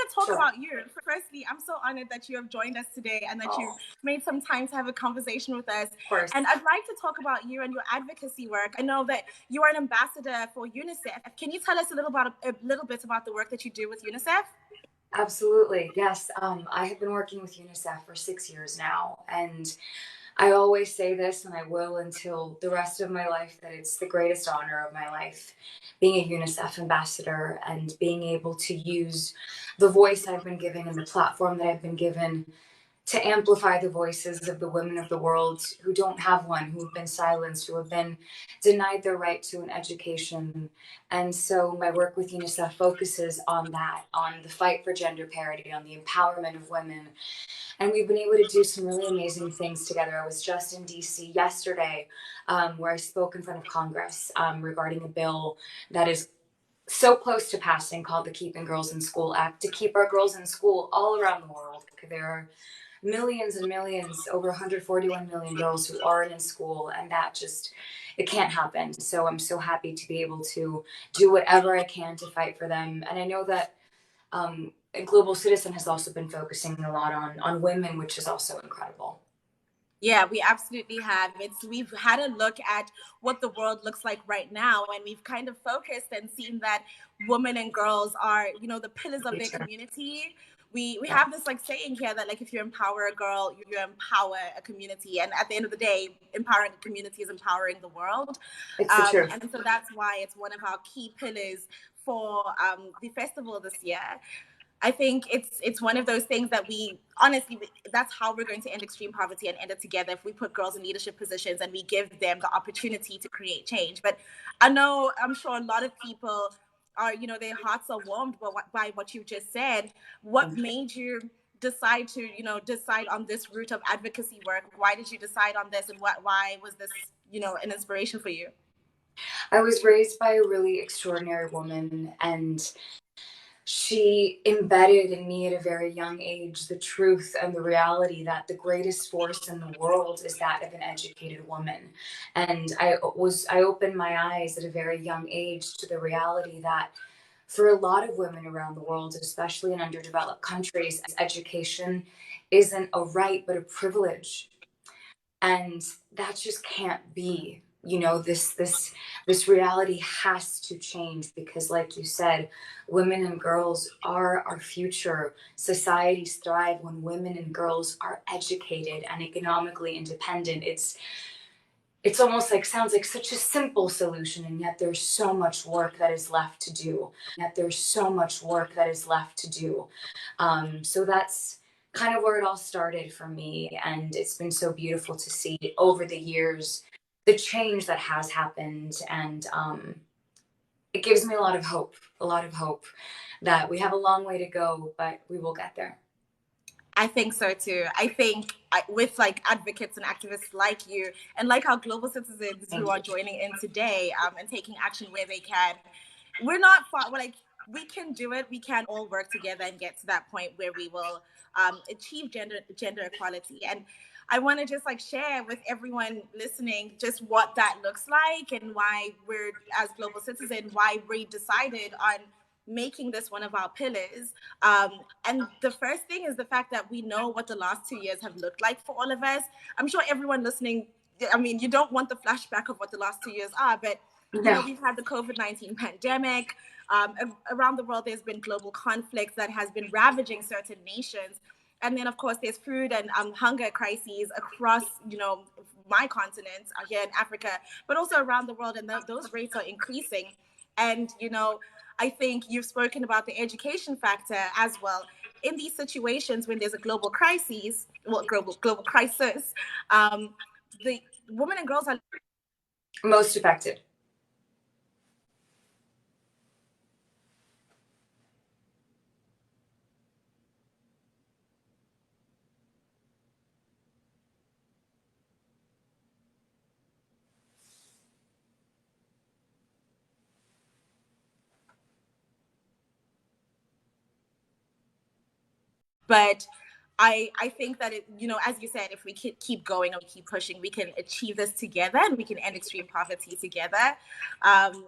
to talk about you. Firstly, I'm so honored that you have joined us today and that you made some time to have a conversation with us. Of course. And I'd like to talk about you and your advocacy work. I know that you are an ambassador for UNICEF. Can you tell us a little bit about the work that you do with UNICEF? Absolutely. Yes. I have been working with UNICEF for 6 years now, and I always say this, and I will until the rest of my life, that it's the greatest honor of my life being a UNICEF ambassador and being able to use the voice I've been given and the platform that I've been given to amplify the voices of the women of the world who don't have one, who have been silenced, who have been denied their right to an education. And so my work with UNICEF focuses on that, on the fight for gender parity, on the empowerment of women. And we've been able to do some really amazing things together. I was just in DC yesterday, where I spoke in front of Congress regarding a bill that is so close to passing, called the Keeping Girls in School Act, to keep our girls in school all around the world. There are millions and millions, over 141 million girls who aren't in school, and that just, it can't happen. So I'm so happy to be able to do whatever I can to fight for them. And I know that Global Citizen has also been focusing a lot on women, which is also incredible. Yeah, we absolutely have. We've had a look at what the world looks like right now, and we've kind of focused and seen that women and girls are, the pillars of their community. We have this saying here that if you empower a girl, you empower a community, and at the end of the day, empowering a community is empowering the world. It's the truth. And so that's why it's one of our key pillars for the festival this year. I think it's one of those things that that's how we're going to end extreme poverty and end it together, if we put girls in leadership positions and we give them the opportunity to create change. But I'm sure a lot of people are, their hearts are warmed by what you just said. What made you decide to, decide on this route of advocacy work? Why did you decide on this, and why was this, an inspiration for you? I was raised by a really extraordinary woman, and she embedded in me at a very young age the truth and the reality that the greatest force in the world is that of an educated woman. And I opened my eyes at a very young age to the reality that for a lot of women around the world, especially in underdeveloped countries, education isn't a right but a privilege. And that just can't be. This reality has to change, because like you said, women and girls are our future. Societies thrive when women and girls are educated and economically independent. It's almost sounds like such a simple solution, and yet there's so much work that is left to do. So that's kind of where it all started for me, and it's been so beautiful to see over the years the change that has happened, and it gives me a lot of hope that we have a long way to go, but we will get there. I think so too. I think with advocates and activists like you, and like our global citizens who are joining in today and taking action where they can, we're not far. We can do it. We can all work together and get to that point where we will achieve gender equality. And I want to just share with everyone listening just what that looks like, and why we're, as global citizens, why we decided on making this one of our pillars. And the first thing is the fact that we know what the last 2 years have looked like for all of us. I'm sure everyone listening, you don't want the flashback of what the last 2 years are, but we've had the COVID-19 pandemic. Around the world, there's been global conflicts that has been ravaging certain nations. And then, of course, there's food and hunger crises across, my continent here in Africa, but also around the world. And those rates are increasing. And, I think you've spoken about the education factor as well. In these situations when there's a global crisis, global crisis, the women and girls are most affected. But I think that as you said, if we keep going and keep pushing, we can achieve this together and we can end extreme poverty together. Um,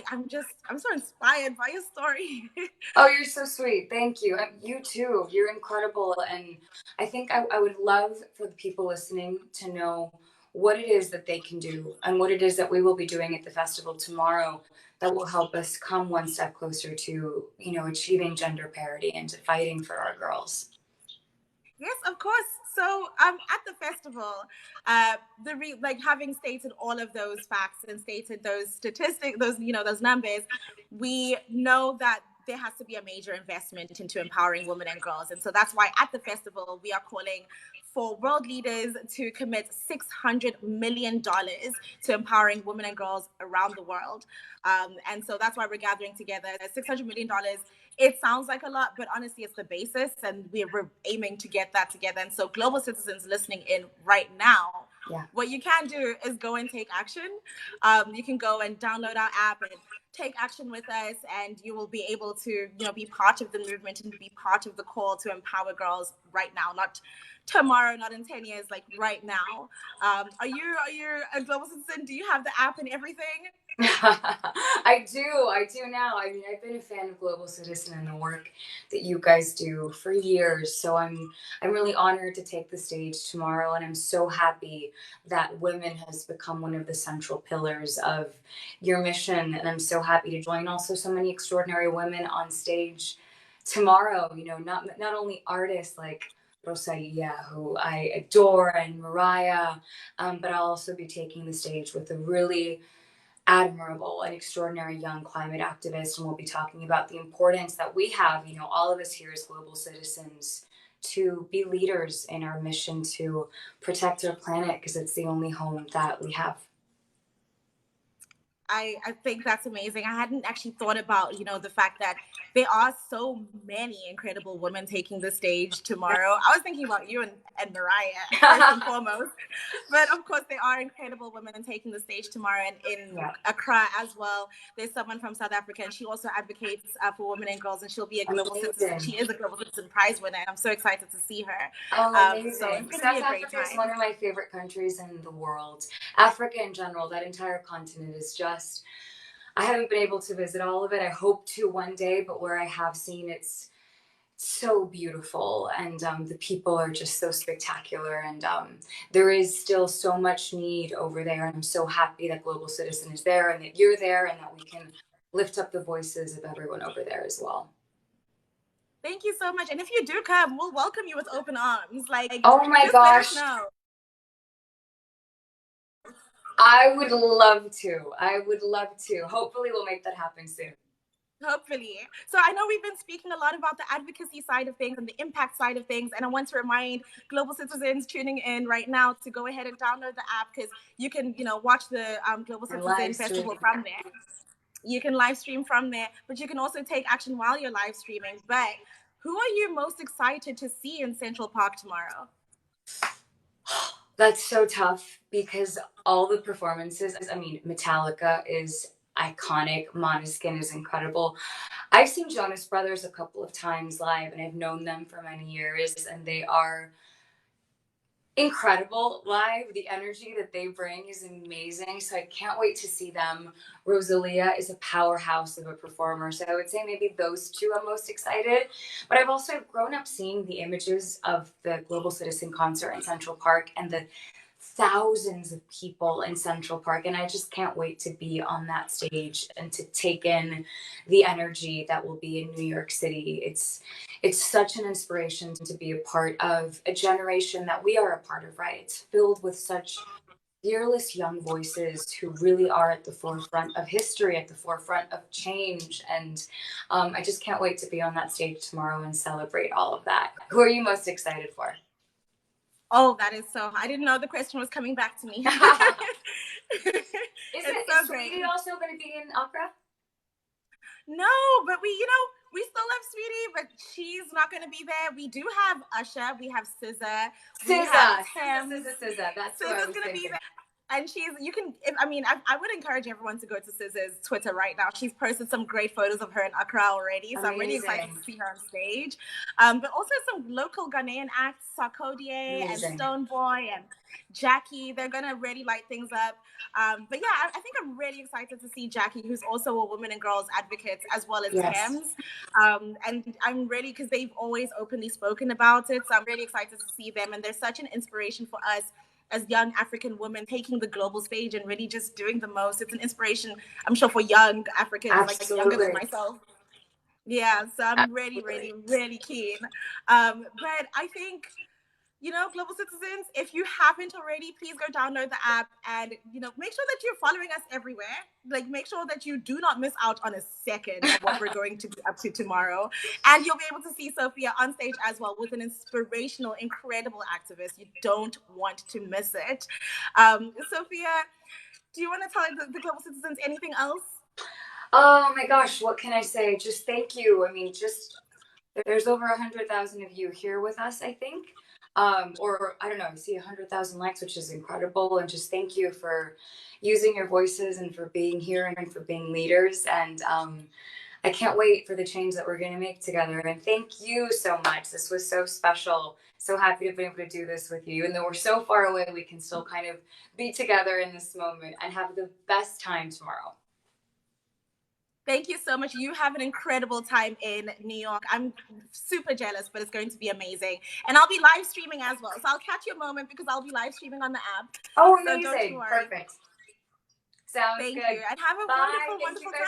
I'm so inspired by your story. Oh, you're so sweet. Thank you. You too. You're incredible. And I think I would love for the people listening to know what it is that they can do and what it is that we will be doing at the festival tomorrow that will help us come one step closer to, achieving gender parity and to fighting for our girls. Yes, of course. So, at the festival, having stated all of those facts and stated those statistics, those numbers, we know that there has to be a major investment into empowering women and girls, and so that's why at the festival we are calling for world leaders to commit $600 million to empowering women and girls around the world. And so that's why we're gathering together. $600 million, it sounds like a lot, but honestly, it's the basis, and we're aiming to get that together. And so global citizens listening in right now, what you can do is go and take action. You can go and download our app and take action with us, and you will be able to, be part of the movement and be part of the call to empower girls right now, not tomorrow, not in 10 years, like right now. Are you a global citizen? Do you have the app and everything? I do now. I mean, I've been a fan of Global Citizen and the work that you guys do for years. So I'm really honored to take the stage tomorrow, and I'm so happy that women has become one of the central pillars of your mission. And I'm so happy to join also so many extraordinary women on stage tomorrow. Not only artists like Rosalia, who I adore, and Mariah, but I'll also be taking the stage with a really admirable and extraordinary young climate activist, and we'll be talking about the importance that we have, all of us here as global citizens, to be leaders in our mission to protect our planet, because it's the only home that we have. I think that's amazing. I hadn't actually thought about, the fact that there are so many incredible women taking the stage tomorrow. I was thinking about you and Mariah first and foremost. But of course, there are incredible women taking the stage tomorrow. And in Accra as well, there's someone from South Africa, and she also advocates for women and girls, and she'll be a global citizen. She is a Global Citizen Prize winner, and I'm so excited to see her. Oh, amazing. So it's going to be a great time. South Africa is one of my favorite countries in the world. Africa in general, that entire continent is just, I haven't been able to visit all of it. I hope to one day, but where I have seen, it's so beautiful, and the people are just so spectacular, and there is still so much need over there, and I'm so happy that Global Citizen is there and that you're there and that we can lift up the voices of everyone over there as well. Thank you so much. And if you do come, we'll welcome you with open arms. Oh my gosh. Let us know. I would love to. Hopefully we'll make that happen soon. Hopefully. So I know we've been speaking a lot about the advocacy side of things and the impact side of things. And I want to remind global citizens tuning in right now to go ahead and download the app, because you can, watch the Global Citizen Festival from there. You can live stream from there, but you can also take action while you're live streaming. But who are you most excited to see in Central Park tomorrow? That's so tough, because all the performances, I mean, Metallica is iconic. Måneskin is incredible. I've seen Jonas Brothers a couple of times live, and I've known them for many years, and they are incredible live. The energy that they bring is amazing, so I can't wait to see them. Rosalia is a powerhouse of a performer, so I would say maybe those two I'm most excited. But I've grown up seeing the images of the Global Citizen concert in Central Park and the thousands of people in Central Park, and I just can't wait to be on that stage and to take in the energy that will be in New York City. It's such an inspiration to be a part of a generation that we are a part of, right? It's filled with such fearless young voices who really are at the forefront of history, at the forefront of change, and I just can't wait to be on that stage tomorrow and celebrate all of that. Who are you most excited for? Oh, that is so. I didn't know the question was coming back to me. Is Sweetie also going to be in Accra? No, but we still love Sweetie, but she's not going to be there. We do have Usher. We have SZA. We have Tim. SZA. That's what I was thinking. And I would encourage everyone to go to SZA's Twitter right now. She's posted some great photos of her in Accra already. So I'm really excited to see her on stage. But also some local Ghanaian acts, Sarkodie and Stoneboy and Jackie. They're going to really light things up. But yeah, I think I'm really excited to see Jackie, who's also a women and girls advocate, as well as Thames. And I'm ready because they've always openly spoken about it. So I'm really excited to see them. And they're such an inspiration for us as young African women taking the global stage and really just doing the most. It's an inspiration, I'm sure, for young Africans, like younger than myself. Yeah, so I'm really, really, really keen. But I think, global citizens, if you haven't already, please go download the app and, make sure that you're following us everywhere. Like, make sure that you do not miss out on a second of what we're going to be up to tomorrow. And you'll be able to see Sofia on stage as well with an inspirational, incredible activist. You don't want to miss it. Sofia, do you want to tell the global citizens anything else? Oh my gosh, what can I say? Just thank you. I mean, there's over 100,000 of you here with us, I think. Or I don't know, I see 100,000 likes, which is incredible. And just thank you for using your voices and for being here and for being leaders. And I can't wait for the change that we're going to make together. And thank you so much. This was so special. So happy to be able to do this with you. Even though we're so far away, we can still kind of be together in this moment and have the best time tomorrow. Thank you so much. You have an incredible time in New York. I'm super jealous, but it's going to be amazing. And I'll be live streaming as well. So I'll catch you a moment because I'll be live streaming on the app. Oh, amazing. So perfect. Sounds good. Thank you. And have a wonderful, wonderful time.